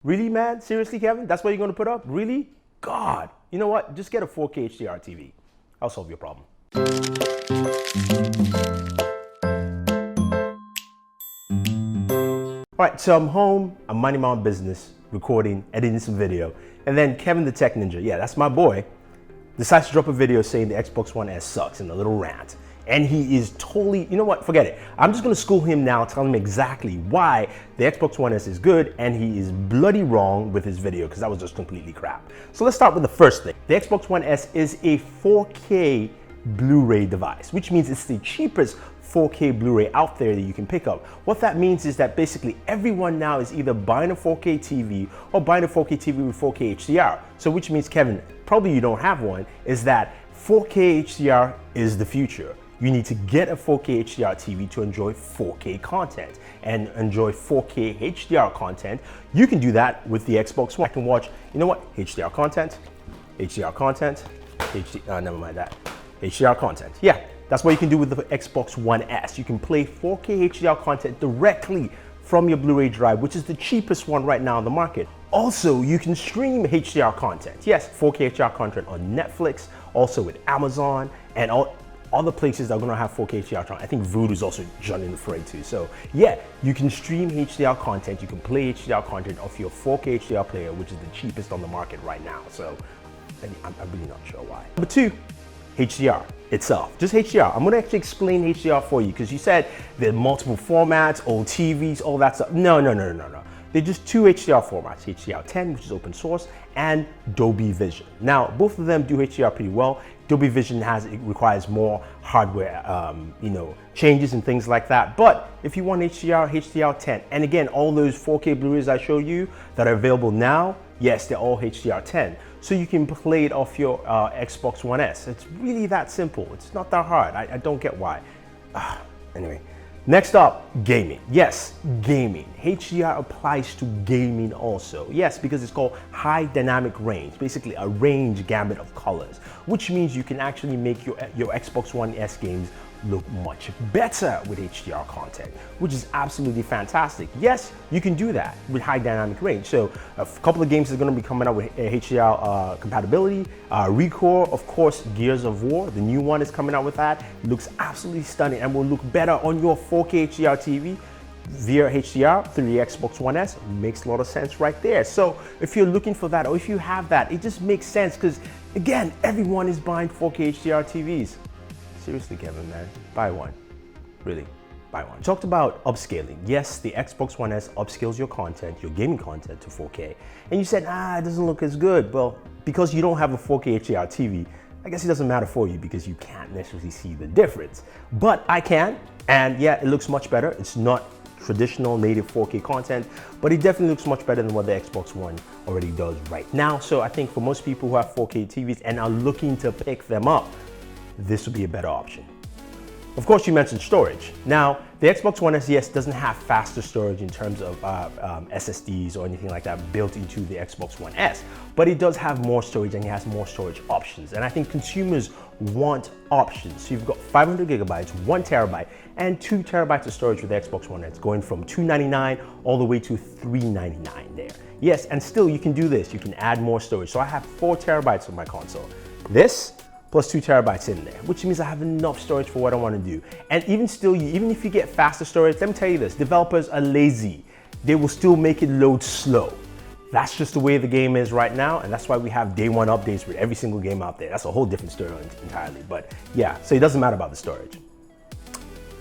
Really, man? Seriously, Kevin? That's what you're going to put up? Really? God. You know what? Just get a 4K HDR TV. I'll solve your problem. All right, so I'm home, I'm minding my own business, recording, editing some video, and then Kevin the Tech Ninja, yeah, that's my boy, decides to drop a video saying the Xbox One S sucks in a little rant. And he is totally, you know what, forget it. I'm just gonna school him now, tell him exactly why the Xbox One S is good, and he is bloody wrong with his video, because that was just completely crap. So let's start with the first thing. The Xbox One S is a 4K Blu-ray device, which means it's the cheapest 4K Blu-ray out there that you can pick up. What that means is that basically everyone now is either buying a 4K TV or buying a 4K TV with 4K HDR. So which means, Kevin, probably you don't have one, is that 4K HDR is the future. You need to get a 4K HDR TV to enjoy 4K content and enjoy 4K HDR content. You can do that with the Xbox One. I can watch, you know what, HDR content, HDR content, never mind that, HDR content. Yeah, that's what you can do with the Xbox One S. You can play 4K HDR content directly from your Blu-ray drive, which is the cheapest one right now on the market. Also, you can stream HDR content. Yes, 4K HDR content on Netflix, also with Amazon, and all other places that are gonna have 4K HDR content. I think Boored is also joining the fray too. So yeah, you can stream HDR content, you can play HDR content off your 4K HDR player, which is the cheapest on the market right now. So I'm really not sure why. Number two, HDR itself, just HDR. I'm gonna actually explain HDR for you, because you said there are multiple formats, old TVs, all that stuff. No. They're just two HDR formats, HDR10, which is open source, and Dolby Vision. Now, both of them do HDR pretty well. Dolby Vision requires more hardware, changes and things like that. But if you want HDR, HDR10, and again, all those 4K Blu-rays I showed you that are available now, yes, they're all HDR10. So you can play it off your Xbox One S. It's really that simple. It's not that hard. I don't get why. Anyway. Next up, gaming. Yes, gaming. HDR applies to gaming also. Yes, because it's called high dynamic range, basically a range gamut of colors, which means you can actually make your Xbox One S games look much better with HDR content, which is absolutely fantastic. Yes, you can do that with high dynamic range. So a couple of games are going to be coming out with HDR compatibility. Recore, of course, Gears of War, the new one is coming out with that. It looks absolutely stunning and will look better on your 4K HDR TV via HDR through the Xbox One S. Makes a lot of sense right there. So if you're looking for that, or if you have that, it just makes sense, because again, everyone is buying 4K HDR TVs. Seriously, Kevin, man, buy one. Really, buy one. Talked about upscaling. Yes, the Xbox One S upscales your content, your gaming content to 4K. And you said, it doesn't look as good. Well, because you don't have a 4K HDR TV, I guess it doesn't matter for you, because you can't necessarily see the difference. But I can, and yeah, it looks much better. It's not traditional native 4K content, but it definitely looks much better than what the Xbox One already does right now. So I think for most people who have 4K TVs and are looking to pick them up, this would be a better option. Of course, you mentioned storage. Now, the Xbox One S, yes, doesn't have faster storage in terms of SSDs or anything like that built into the Xbox One S, but it does have more storage, and it has more storage options. And I think consumers want options. So you've got 500 gigabytes, 1 terabyte, and 2 terabytes of storage with the Xbox One S, going from $299 all the way to $399 there. Yes, and still you can do this. You can add more storage. So I have 4 terabytes on my console. This plus 2 terabytes in there, which means I have enough storage for what I want to do. And even still, even if you get faster storage, let me tell you this, developers are lazy. They will still make it load slow. That's just the way the game is right now, and that's why we have day one updates with every single game out there. That's a whole different story entirely, but yeah, so it doesn't matter about the storage.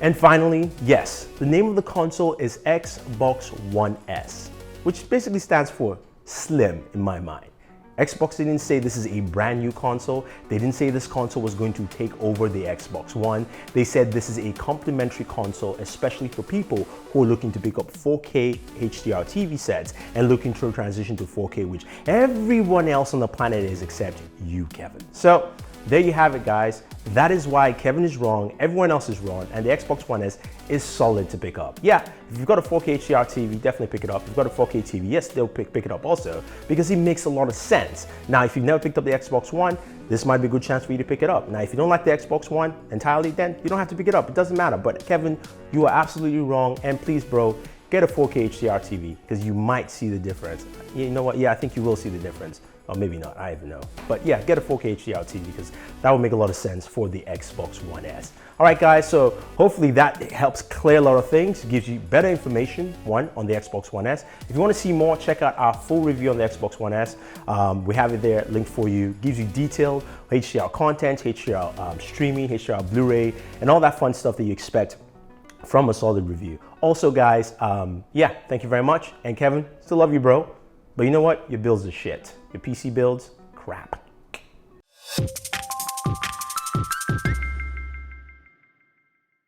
And finally, yes, the name of the console is Xbox One S, which basically stands for slim in my mind. Xbox didn't say this is a brand new console. They didn't say this console was going to take over the Xbox One. They said this is a complementary console, especially for people who are looking to pick up 4K HDR TV sets and looking to transition to 4K, which everyone else on the planet is except you, Kevin. So there you have it, guys. That is why Kevin is wrong, everyone else is wrong, and the Xbox One S is solid to pick up. Yeah, if you've got a 4K HDR TV, definitely pick it up. If you've got a 4K TV, yes, they'll pick it up also, because it makes a lot of sense. Now, if you've never picked up the Xbox One, this might be a good chance for you to pick it up. Now, if you don't like the Xbox One entirely, then you don't have to pick it up. It doesn't matter. But Kevin, you are absolutely wrong, and please, bro, get a 4K HDR TV because you might see the difference. You know what? Yeah, I think you will see the difference. Or maybe not, I don't know. But yeah, get a 4K HDR TV because that would make a lot of sense for the Xbox One S. All right, guys, so hopefully that helps clear a lot of things, gives you better information, one, on the Xbox One S. If you want to see more, check out our full review on the Xbox One S. We have it there, linked for you. Gives you detailed HDR content, HDR streaming, HDR Blu-ray, and all that fun stuff that you expect from a solid review. Also, guys, yeah, thank you very much. And Kevin, still love you, bro. But you know what? Your builds are shit. Your PC builds, crap.